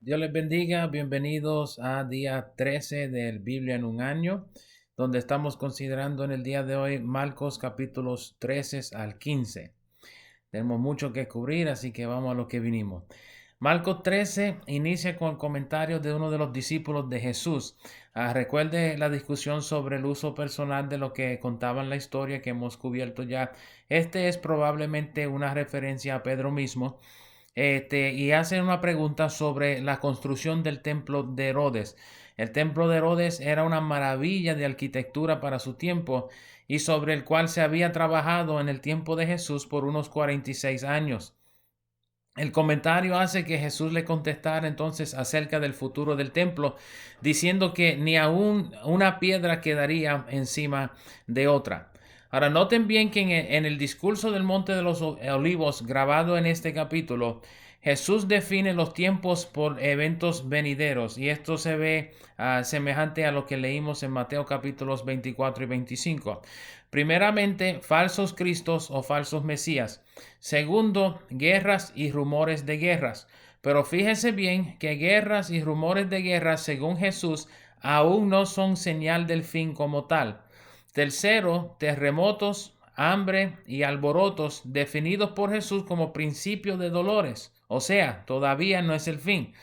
Dios les bendiga, bienvenidos a día 13 del Biblia en un año, donde estamos considerando en el día de hoy Marcos capítulos 13 al 15. Tenemos mucho que cubrir, así que vamos a lo que vinimos. Marcos 13 inicia con el comentario de uno de los discípulos de Jesús. Recuerde la discusión sobre el uso personal de lo que contaba en la historia que hemos cubierto ya. Este es probablemente una referencia a Pedro mismo, y hacen una pregunta sobre la construcción del templo de Herodes. El templo de Herodes era una maravilla de arquitectura para su tiempo y sobre el cual se había trabajado en el tiempo de Jesús por unos 46 años. El comentario hace que Jesús le contestara entonces acerca del futuro del templo, diciendo que ni aún una piedra quedaría encima de otra. Ahora, noten bien que en el discurso del Monte de los Olivos, grabado en este capítulo, Jesús define los tiempos por eventos venideros, y esto se ve semejante a lo que leímos en Mateo capítulos 24 y 25. Primeramente, falsos cristos o falsos mesías. Segundo, guerras y rumores de guerras. Pero fíjese bien que guerras y rumores de guerras, según Jesús, aún no son señal del fin como tal. Tercero, terremotos, hambre y alborotos definidos por Jesús como principio de dolores. O sea, todavía no es el fin.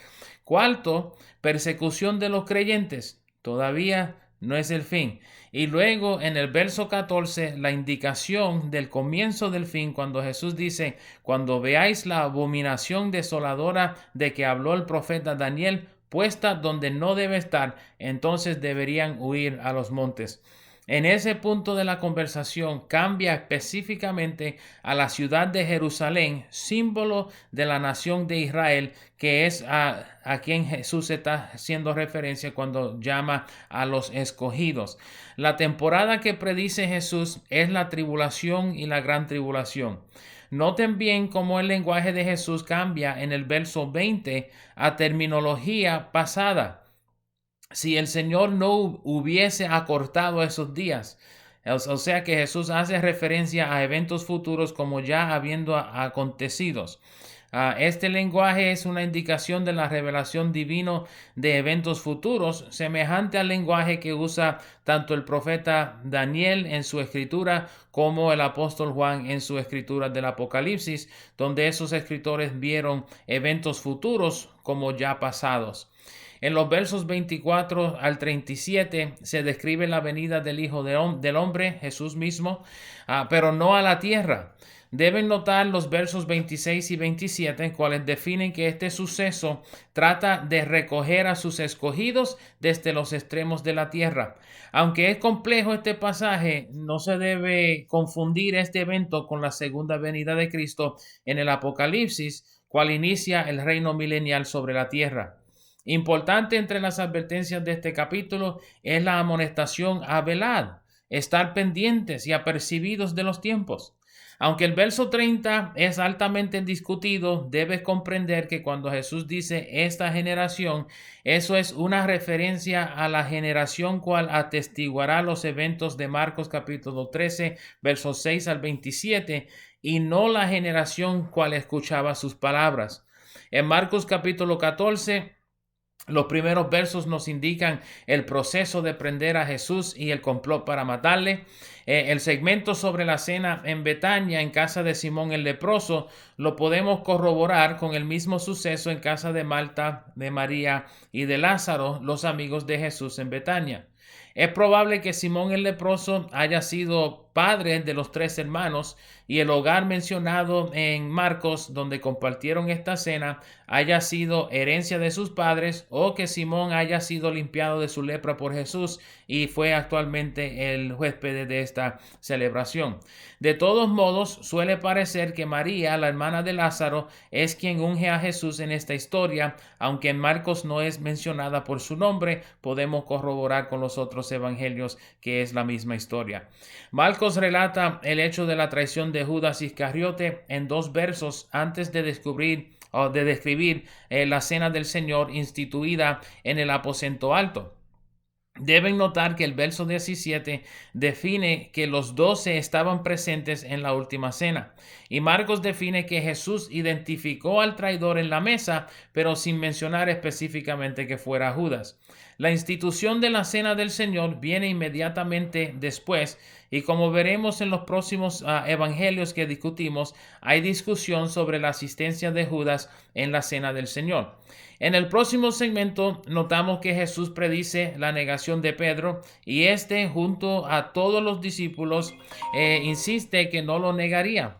Cuarto, persecución de los creyentes. Todavía no es el fin. Y luego en el verso 14, la indicación del comienzo del fin, cuando Jesús dice, cuando veáis la abominación desoladora de que habló el profeta Daniel, puesta donde no debe estar, entonces deberían huir a los montes. En ese punto de la conversación cambia específicamente a la ciudad de Jerusalén, símbolo de la nación de Israel, que es a quien Jesús está haciendo referencia cuando llama a los escogidos. La temporada que predice Jesús es la tribulación y la gran tribulación. Noten bien cómo el lenguaje de Jesús cambia en el verso 20 a terminología pasada. Si el Señor no hubiese acortado esos días. O sea que Jesús hace referencia a eventos futuros como ya habiendo acontecidos. Este lenguaje es una indicación de la revelación divino de eventos futuros, semejante al lenguaje que usa tanto el profeta Daniel en su escritura como el apóstol Juan en su escritura del Apocalipsis, donde esos escritores vieron eventos futuros como ya pasados. En los versos 24 al 37 se describe la venida del Hijo del Hombre, Jesús mismo, pero no a la tierra. Deben notar los versos 26 y 27, cuales definen que este suceso trata de recoger a sus escogidos desde los extremos de la tierra. Aunque es complejo este pasaje, no se debe confundir este evento con la segunda venida de Cristo en el Apocalipsis, cual inicia el reino milenial sobre la tierra. Importante entre las advertencias de este capítulo es la amonestación a velad, estar pendientes y apercibidos de los tiempos. Aunque el verso 30 es altamente discutido, debes comprender que cuando Jesús dice esta generación, eso es una referencia a la generación cual atestiguará los eventos de Marcos capítulo 13, versos 6 al 27, y no la generación cual escuchaba sus palabras. En Marcos capítulo 14, los primeros versos nos indican el proceso de prender a Jesús y el complot para matarle. El segmento sobre la cena en Betania, en casa de Simón el leproso, lo podemos corroborar con el mismo suceso en casa de Marta, de María y de Lázaro, los amigos de Jesús en Betania. Es probable que Simón el leproso haya sido padre de los tres hermanos y el hogar mencionado en Marcos donde compartieron esta cena haya sido herencia de sus padres, o que Simón haya sido limpiado de su lepra por Jesús y fue actualmente el huésped de esta celebración. De todos modos, suele parecer que María, la hermana de Lázaro, es quien unge a Jesús en esta historia, aunque en Marcos no es mencionada por su nombre, podemos corroborar con los otros evangelios que es la misma historia. Marcos relata el hecho de la traición de Judas Iscariote en 2 versos antes de describir la cena del Señor instituida en el aposento alto. Deben notar que el verso 17 define que los 12 estaban presentes en la última cena. Y Marcos define que Jesús identificó al traidor en la mesa, pero sin mencionar específicamente que fuera Judas. La institución de la cena del Señor viene inmediatamente después, y como veremos en los próximos evangelios que discutimos, hay discusión sobre la asistencia de Judas en la cena del Señor. En el próximo segmento notamos que Jesús predice la negación de Pedro y este, junto a todos los discípulos, insiste que no lo negaría.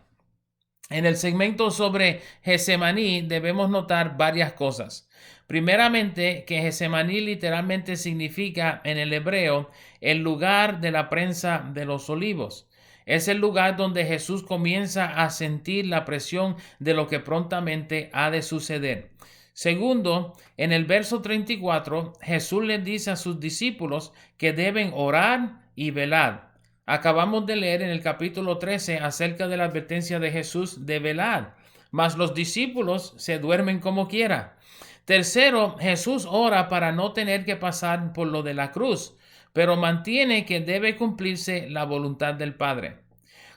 En el segmento sobre Getsemaní debemos notar varias cosas. Primeramente, que Getsemaní literalmente significa en el hebreo el lugar de la prensa de los olivos. Es el lugar donde Jesús comienza a sentir la presión de lo que prontamente ha de suceder. Segundo, en el verso 34, Jesús les dice a sus discípulos que deben orar y velar. Acabamos de leer en el capítulo 13 acerca de la advertencia de Jesús de velar, mas los discípulos se duermen como quiera. Tercero, Jesús ora para no tener que pasar por lo de la cruz, pero mantiene que debe cumplirse la voluntad del Padre.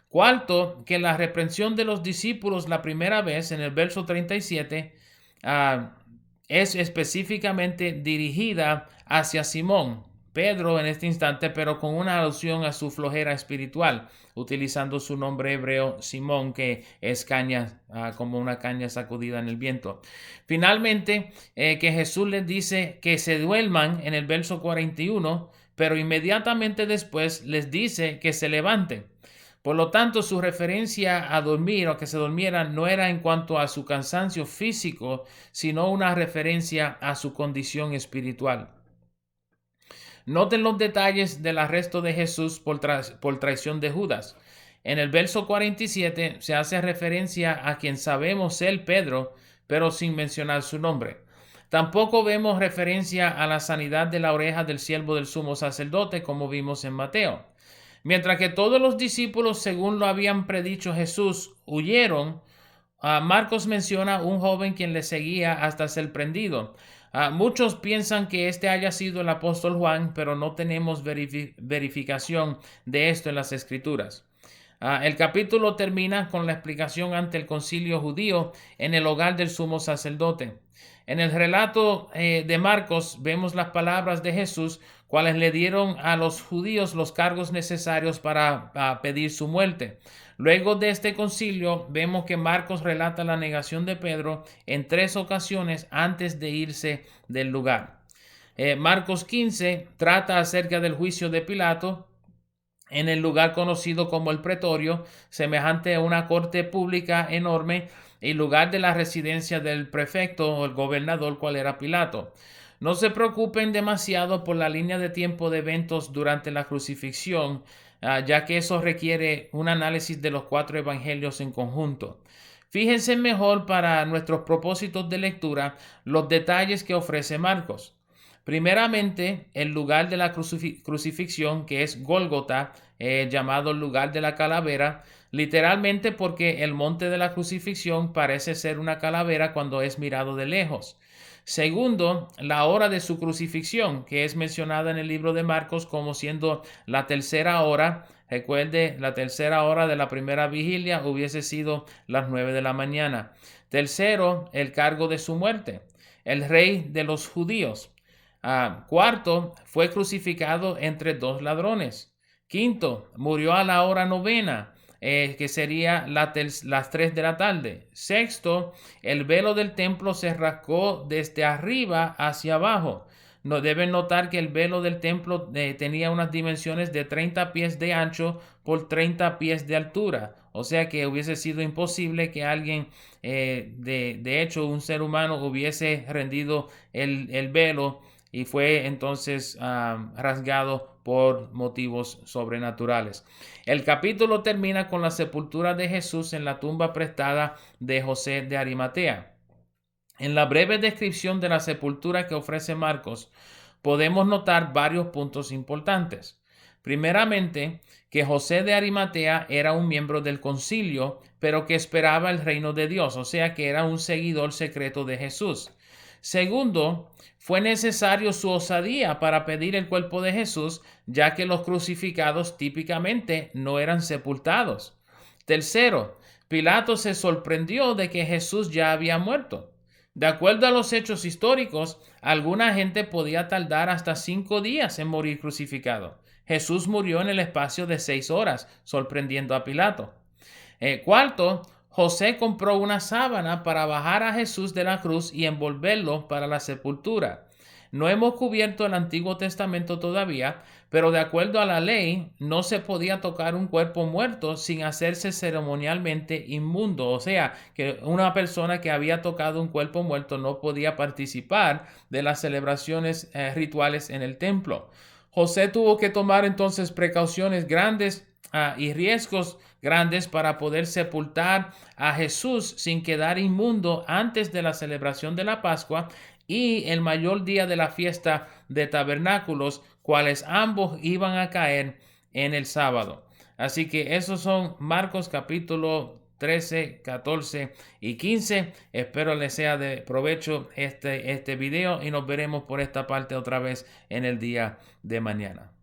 Cuarto, que la reprensión de los discípulos la primera vez en el verso 37 es específicamente dirigida hacia Simón, Pedro en este instante, pero con una alusión a su flojera espiritual, utilizando su nombre hebreo Simón, que es caña, como una caña sacudida en el viento. Finalmente, que Jesús les dice que se duerman en el verso 41, pero inmediatamente después les dice que se levanten. Por lo tanto, su referencia a dormir o que se durmieran no era en cuanto a su cansancio físico, sino una referencia a su condición espiritual. Noten los detalles del arresto de Jesús por traición de Judas. En el verso 47 se hace referencia a quien sabemos ser Pedro, pero sin mencionar su nombre. Tampoco vemos referencia a la sanidad de la oreja del siervo del sumo sacerdote, como vimos en Mateo. Mientras que todos los discípulos, según lo habían predicho Jesús, huyeron, Marcos menciona un joven quien le seguía hasta ser prendido. Muchos piensan que este haya sido el apóstol Juan, pero no tenemos verificación de esto en las Escrituras. El capítulo termina con la explicación ante el concilio judío en el hogar del sumo sacerdote. En el relato de Marcos vemos las palabras de Jesús, cuales le dieron a los judíos los cargos necesarios para pedir su muerte. Luego de este concilio, vemos que Marcos relata la negación de Pedro en 3 ocasiones antes de irse del lugar. Marcos 15 trata acerca del juicio de Pilato en el lugar conocido como el Pretorio, semejante a una corte pública enorme, y lugar de la residencia del prefecto o el gobernador, cual era Pilato. No se preocupen demasiado por la línea de tiempo de eventos durante la crucifixión, ya que eso requiere un análisis de los 4 evangelios en conjunto. Fíjense mejor para nuestros propósitos de lectura los detalles que ofrece Marcos. Primeramente, el lugar de la crucifixión, que es Gólgota, llamado el lugar de la calavera, literalmente porque el monte de la crucifixión parece ser una calavera cuando es mirado de lejos. Segundo, la hora de su crucifixión, que es mencionada en el libro de Marcos como siendo la tercera hora. Recuerde, la tercera hora de la primera vigilia hubiese sido las 9 de la mañana. Tercero, el cargo de su muerte, el rey de los judíos. Cuarto, fue crucificado entre 2 ladrones. Quinto, murió a la hora novena, que sería las 3 de la tarde. Sexto, el velo del templo se rasgó desde arriba hacia abajo. No deben notar que el velo del templo tenía unas dimensiones de 30 pies de ancho por 30 pies de altura. O sea que hubiese sido imposible que alguien, de hecho un ser humano, hubiese rendido el velo, y fue entonces rasgado por motivos sobrenaturales. El capítulo termina con la sepultura de Jesús en la tumba prestada de José de Arimatea. En la breve descripción de la sepultura que ofrece Marcos, podemos notar varios puntos importantes. Primeramente, que José de Arimatea era un miembro del concilio, pero que esperaba el reino de Dios, o sea que era un seguidor secreto de Jesús. Segundo, fue necesario su osadía para pedir el cuerpo de Jesús, ya que los crucificados típicamente no eran sepultados. Tercero, Pilato se sorprendió de que Jesús ya había muerto. De acuerdo a los hechos históricos, alguna gente podía tardar hasta 5 días en morir crucificado. Jesús murió en el espacio de 6 horas, sorprendiendo a Pilato. Cuarto, José compró una sábana para bajar a Jesús de la cruz y envolverlo para la sepultura. No hemos cubierto el Antiguo Testamento todavía, pero de acuerdo a la ley, no se podía tocar un cuerpo muerto sin hacerse ceremonialmente inmundo. O sea, que una persona que había tocado un cuerpo muerto no podía participar de las celebraciones rituales en el templo. José tuvo que tomar entonces precauciones grandes y riesgos grandes para poder sepultar a Jesús sin quedar inmundo antes de la celebración de la Pascua y el mayor día de la fiesta de tabernáculos, cuales ambos iban a caer en el sábado. Así que esos son Marcos capítulo 13, 14 y 15. Espero les sea de provecho este video y nos veremos por esta parte otra vez en el día de mañana.